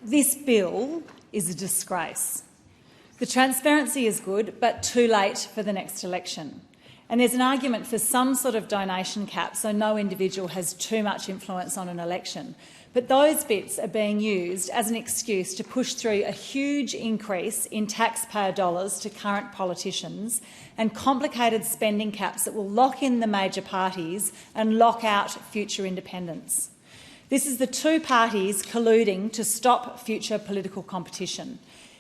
This bill is a disgrace. The transparency is good, but too late for the next election. And there's an argument for some sort of donation cap so no individual has too much influence on an election. But those bits are being used as an excuse to push through a huge increase in taxpayer dollars to current politicians and complicated spending caps that will lock in the major parties and lock out future independents. This is the two parties colluding to stop future political competition.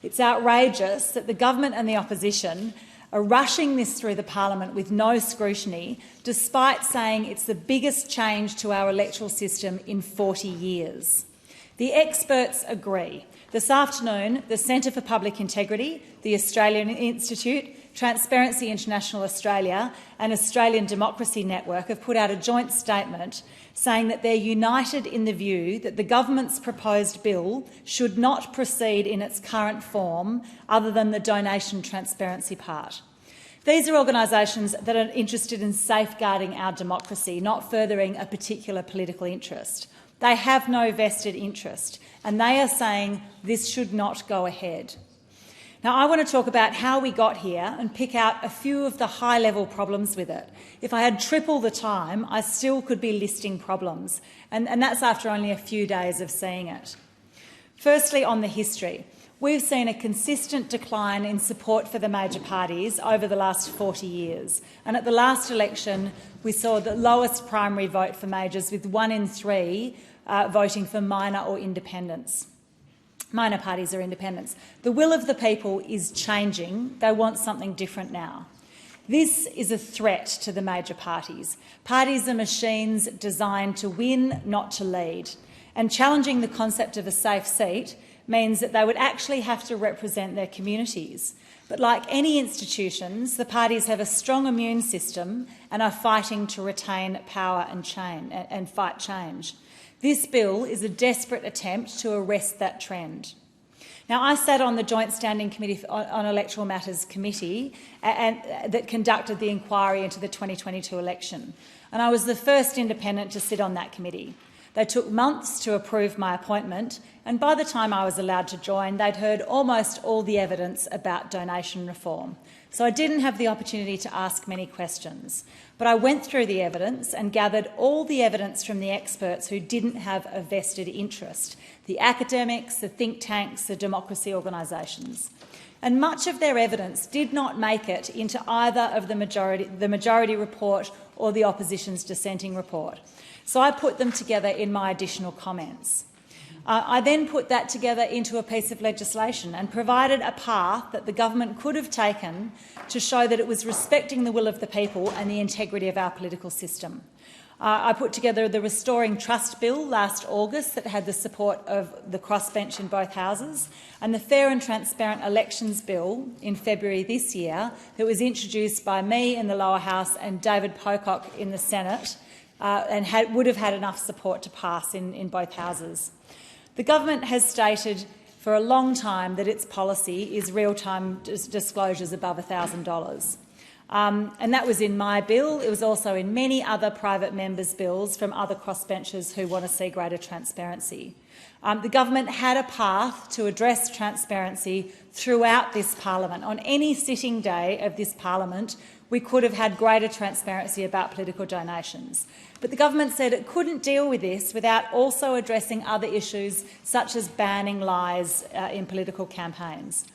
It's outrageous that the government and the opposition are rushing this through the parliament with no scrutiny, despite saying it's the biggest change to our electoral system in 40 years. The experts agree. This afternoon, the Centre for Public Integrity, the Australian Institute, Transparency International Australia and Australian Democracy Network have put out a joint statement saying that they're united in the view that the government's proposed bill should not proceed in its current form other than the donation transparency part. These are organisations that are interested in safeguarding our democracy, not furthering a particular political interest. They have no vested interest, and they are saying this should not go ahead. Now, I want to talk about how we got here and pick out a few of the high-level problems with it. If I had triple the time, I still could be listing problems, and that's after only a few days of seeing it. Firstly, on the history. We've seen a consistent decline in support for the major parties over the last 40 years. And at the last election, we saw the lowest primary vote for majors, with 1 in 3 voting for minor or independents. Minor parties or independents. The will of the people is changing. They want something different now. This is a threat to the major parties. Parties are machines designed to win, not to lead. And challenging the concept of a safe seat means that they would actually have to represent their communities. But like any institutions, the parties have a strong immune system and are fighting to retain power and fight change. This bill is a desperate attempt to arrest that trend. Now, I sat on the Joint Standing Committee on Electoral Matters Committee that conducted the inquiry into the 2022 election, and I was the first independent to sit on that committee. They took months to approve my appointment, and by the time I was allowed to join, they'd heard almost all the evidence about donation reform. So I didn't have the opportunity to ask many questions. But I went through the evidence and gathered all the evidence from the experts who didn't have a vested interest: the academics, the think tanks, the democracy organisations. And much of their evidence did not make it into either of the majority report or the opposition's dissenting report. So I put them together in my additional comments. I then put that together into a piece of legislation and provided a path that the government could have taken to show that it was respecting the will of the people and the integrity of our political system. I put together the Restoring Trust Bill last August that had the support of the crossbench in both houses, and the Fair and Transparent Elections Bill in February this year that was introduced by me in the lower house and David Pocock in the Senate, and would have had enough support to pass in both houses. The government has stated for a long time that its policy is real-time disclosures above $1,000. And that was in my bill. It was also in many other private members' bills from other crossbenchers who want to see greater transparency. The government had a path to address transparency throughout this parliament. On any sitting day of this parliament, we could have had greater transparency about political donations. But the government said it couldn't deal with this without also addressing other issues such as banning lies in political campaigns.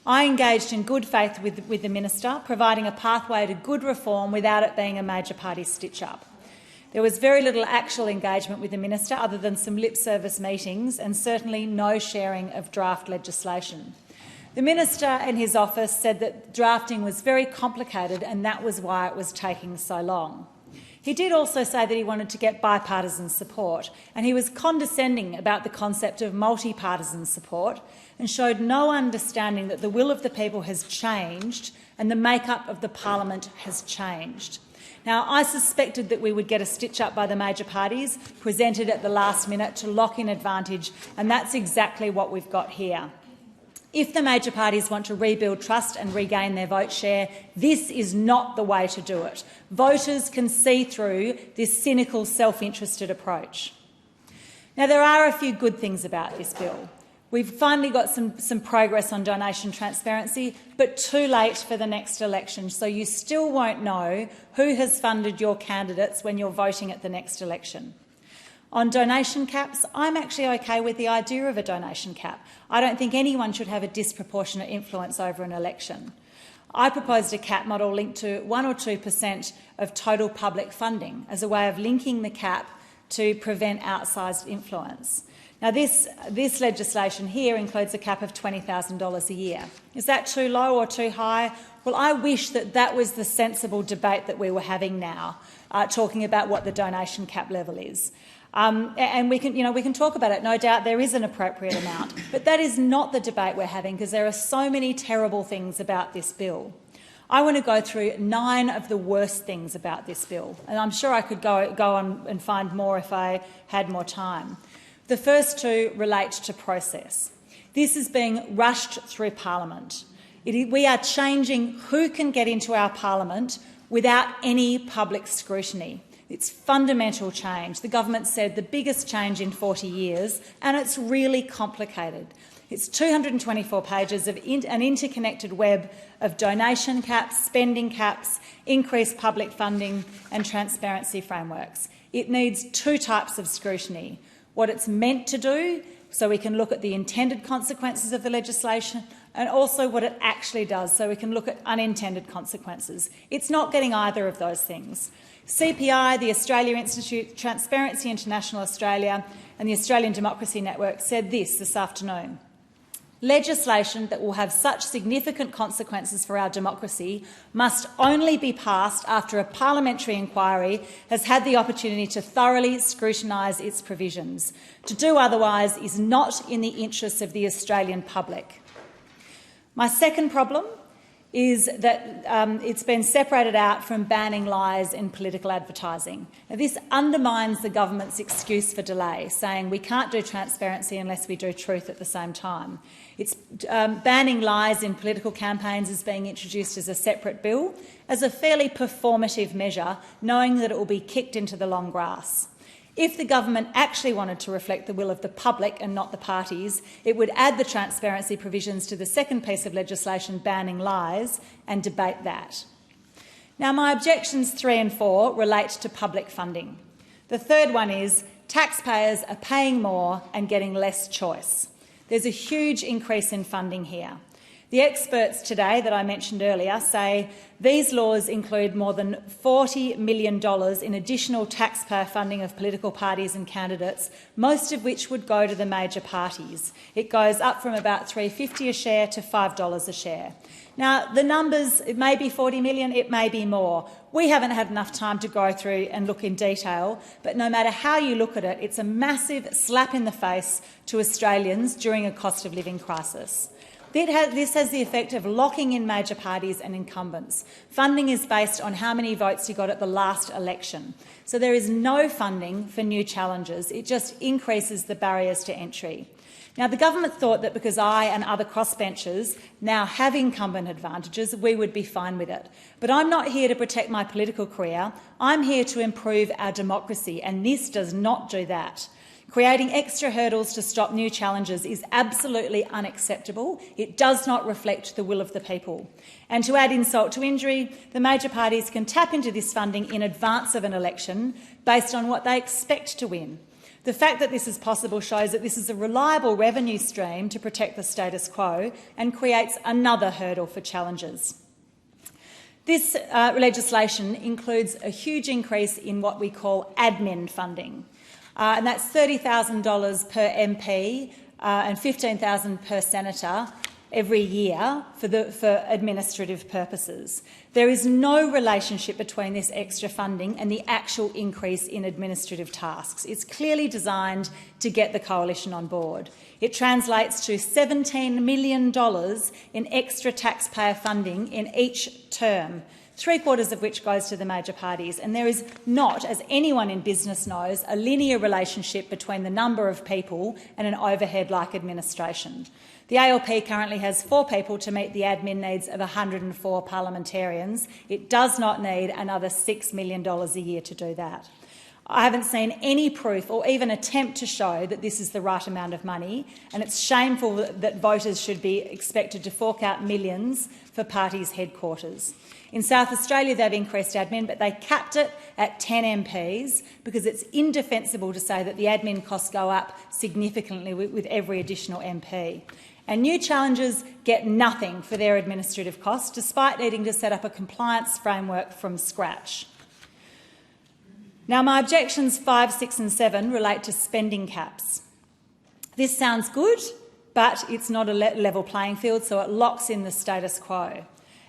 I engaged in good faith with the minister, providing a pathway to good reform without it being a major party stitch-up. There was very little actual engagement with the minister other than some lip service meetings, and certainly no sharing of draft legislation. The minister and his office said that drafting was very complicated and that was why it was taking so long. He did also say that he wanted to get bipartisan support, and he was condescending about the concept of multi-partisan support and showed no understanding that the will of the people has changed and the makeup of the parliament has changed. Now, I suspected that we would get a stitch-up by the major parties, presented at the last minute to lock in advantage, and that's exactly what we've got here. If the major parties want to rebuild trust and regain their vote share, this is not the way to do it. Voters can see through this cynical, self-interested approach. Now, there are a few good things about this bill. We've finally got some progress on donation transparency, but too late for the next election, so you still won't know who has funded your candidates when you're voting at the next election. On donation caps, I'm actually okay with the idea of a donation cap. I don't think anyone should have a disproportionate influence over an election. I proposed a cap model linked to 1 or 2% of total public funding as a way of linking the cap to prevent outsized influence. Now, this legislation here includes a cap of $20,000 a year. Is that too low or too high? Well, I wish that was the sensible debate that we were having now, talking about what the donation cap level is. And we can talk about it. No doubt there is an appropriate amount, but that is not the debate we're having, because there are so many terrible things about this bill. I want to go through 9 of the worst things about this bill, and I'm sure I could go on and find more if I had more time. The first 2 relate to process. This is being rushed through Parliament. We are changing who can get into our Parliament without any public scrutiny. It's fundamental change. The government said the biggest change in 40 years, and it's really complicated. It's 224 pages of an interconnected web of donation caps, spending caps, increased public funding and transparency frameworks. It needs 2 types of scrutiny: what it's meant to do, so we can look at the intended consequences of the legislation, and also what it actually does, so we can look at unintended consequences. It's not getting either of those things. CPI, the Australia Institute, Transparency International Australia and the Australian Democracy Network said this afternoon: legislation that will have such significant consequences for our democracy must only be passed after a parliamentary inquiry has had the opportunity to thoroughly scrutinise its provisions. To do otherwise is not in the interests of the Australian public. My second problem is that it's been separated out from banning lies in political advertising. Now, this undermines the government's excuse for delay, saying we can't do transparency unless we do truth at the same time. It's banning lies in political campaigns is being introduced as a separate bill, as a fairly performative measure, knowing that it will be kicked into the long grass. If the government actually wanted to reflect the will of the public and not the parties, it would add the transparency provisions to the second piece of legislation banning lies and debate that. Now, my objections 3 and 4 relate to public funding. The third one is taxpayers are paying more and getting less choice. There's a huge increase in funding here. The experts today that I mentioned earlier say these laws include more than $40 million in additional taxpayer funding of political parties and candidates, most of which would go to the major parties. It goes up from about $3.50 a share to $5 a share. Now, the numbers, it may be 40 million, it may be more. We haven't had enough time to go through and look in detail, but no matter how you look at it, it's a massive slap in the face to Australians during a cost of living crisis. This has the effect of locking in major parties and incumbents. Funding is based on how many votes you got at the last election. So there is no funding for new challenges. It just increases the barriers to entry. Now, the government thought that because I and other crossbenchers now have incumbent advantages, we would be fine with it. But I'm not here to protect my political career. I'm here to improve our democracy, and this does not do that. Creating extra hurdles to stop new challenges is absolutely unacceptable. It does not reflect the will of the people. And to add insult to injury, the major parties can tap into this funding in advance of an election based on what they expect to win. The fact that this is possible shows that this is a reliable revenue stream to protect the status quo and creates another hurdle for challenges. This legislation includes a huge increase in what we call admin funding. And that's $30,000 per MP and $15,000 per senator every year for administrative purposes. There is no relationship between this extra funding and the actual increase in administrative tasks. It's clearly designed to get the coalition on board. It translates to $17 million in extra taxpayer funding in each term, 3/4 of which goes to the major parties. And there is not, as anyone in business knows, a linear relationship between the number of people and an overhead like administration. The ALP currently has 4 people to meet the admin needs of 104 parliamentarians. It does not need another $6 million a year to do that. I haven't seen any proof or even attempt to show that this is the right amount of money, and it's shameful that voters should be expected to fork out millions for parties' headquarters. In South Australia, they've increased admin, but they capped it at 10 MPs because it's indefensible to say that the admin costs go up significantly with every additional MP. And new challengers get nothing for their administrative costs, despite needing to set up a compliance framework from scratch. Now, my objections 5, 6 and 7 relate to spending caps. This sounds good, but it's not a level playing field, so it locks in the status quo.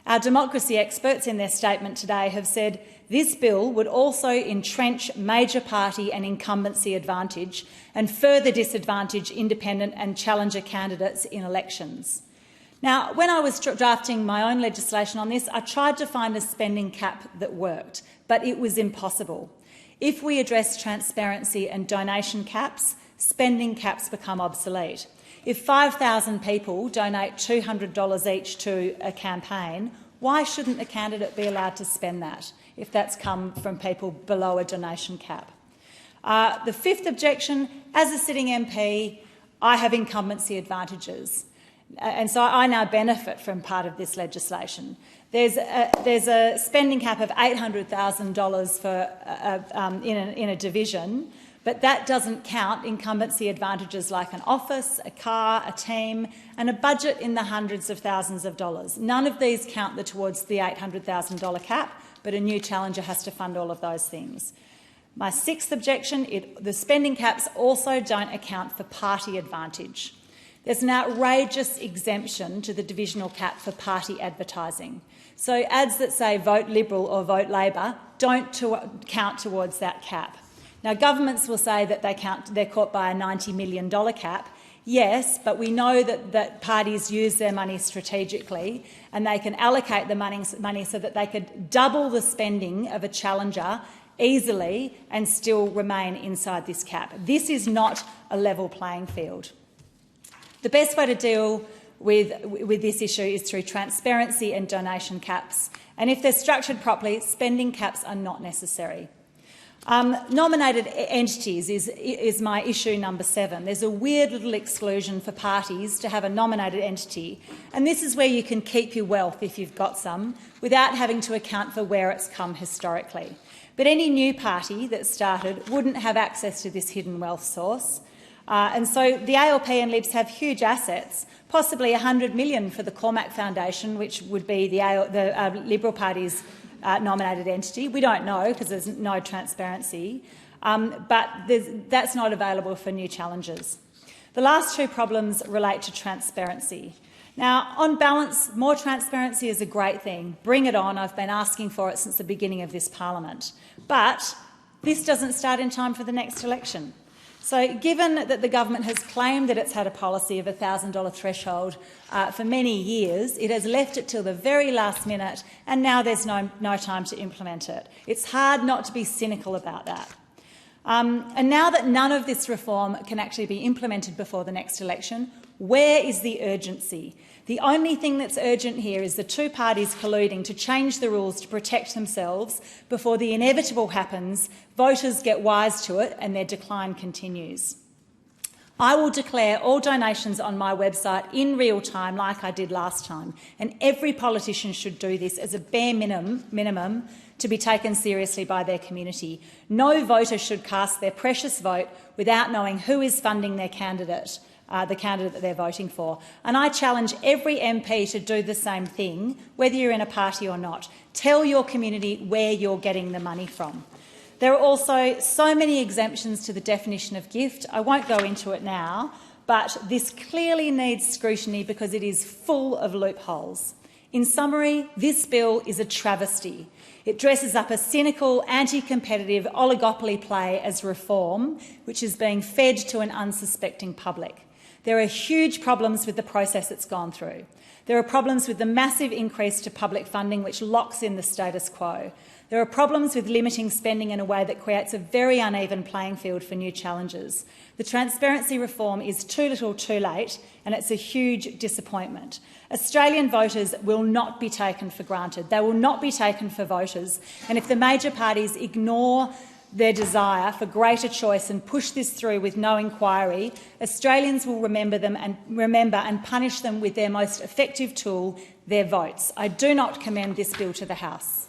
Our democracy experts in their statement today have said this bill would also entrench major party and incumbency advantage and further disadvantage independent and challenger candidates in elections. Now, when I was drafting my own legislation on this, I tried to find a spending cap that worked, but it was impossible. If we address transparency and donation caps, spending caps become obsolete. If 5,000 people donate $200 each to a campaign, why shouldn't the candidate be allowed to spend that if that's come from people below a donation cap? The fifth objection, as a sitting MP, I have incumbency advantages, and so I now benefit from part of this legislation. There's a spending cap of $800,000 for in a division, but that doesn't count incumbency advantages like an office, a car, a team, and a budget in the hundreds of thousands of dollars. None of these count towards the $800,000 cap, but a new challenger has to fund all of those things. My sixth objection, the spending caps also don't account for party advantage. There's an outrageous exemption to the divisional cap for party advertising. So ads that say vote Liberal or vote Labor don't count towards that cap. Now, governments will say that they're caught by a $90 million cap. Yes, but we know that parties use their money strategically, and they can allocate the money so that they could double the spending of a challenger easily and still remain inside this cap. This is not a level playing field. The best way to deal with this issue is through transparency and donation caps, and if they're structured properly, spending caps are not necessary. Nominated entities is my issue number 7. There's a weird little exclusion for parties to have a nominated entity, and this is where you can keep your wealth, if you've got some, without having to account for where it's come historically. But any new party that started wouldn't have access to this hidden wealth source. And so the ALP and Libs have huge assets, possibly $100 million for the Cormac Foundation, which would be the Liberal Party's nominated entity. We don't know because there's no transparency, but that's not available for new challengers. The last two problems relate to transparency. Now, on balance, more transparency is a great thing. Bring it on. I've been asking for it since the beginning of this parliament. But this doesn't start in time for the next election. So given that the government has claimed that it's had a policy of a $1,000 threshold for many years, it has left it till the very last minute, and now there's no time to implement it. It's hard not to be cynical about that. And now that none of this reform can actually be implemented before the next election, where is the urgency? The only thing that's urgent here is the two parties colluding to change the rules to protect themselves before the inevitable happens, voters get wise to it and their decline continues. I will declare all donations on my website in real time like I did last time, and every politician should do this as a bare minimum to be taken seriously by their community. No voter should cast their precious vote without knowing who is funding their candidate, the candidate that they're voting for. And I challenge every MP to do the same thing, whether you're in a party or not. Tell your community where you're getting the money from. There are also so many exemptions to the definition of gift. I won't go into it now, but this clearly needs scrutiny because it is full of loopholes. In summary, this bill is a travesty. It dresses up a cynical, anti-competitive oligopoly play as reform, which is being fed to an unsuspecting public. There are huge problems with the process it's gone through. There are problems with the massive increase to public funding, which locks in the status quo. There are problems with limiting spending in a way that creates a very uneven playing field for new challengers. The transparency reform is too little too late, and it's a huge disappointment. Australian voters will not be taken for granted. They will not be taken for voters, and if the major parties ignore their desire for greater choice and push this through with no inquiry, Australians will remember and punish them with their most effective tool, their votes. I do not commend this bill to the House.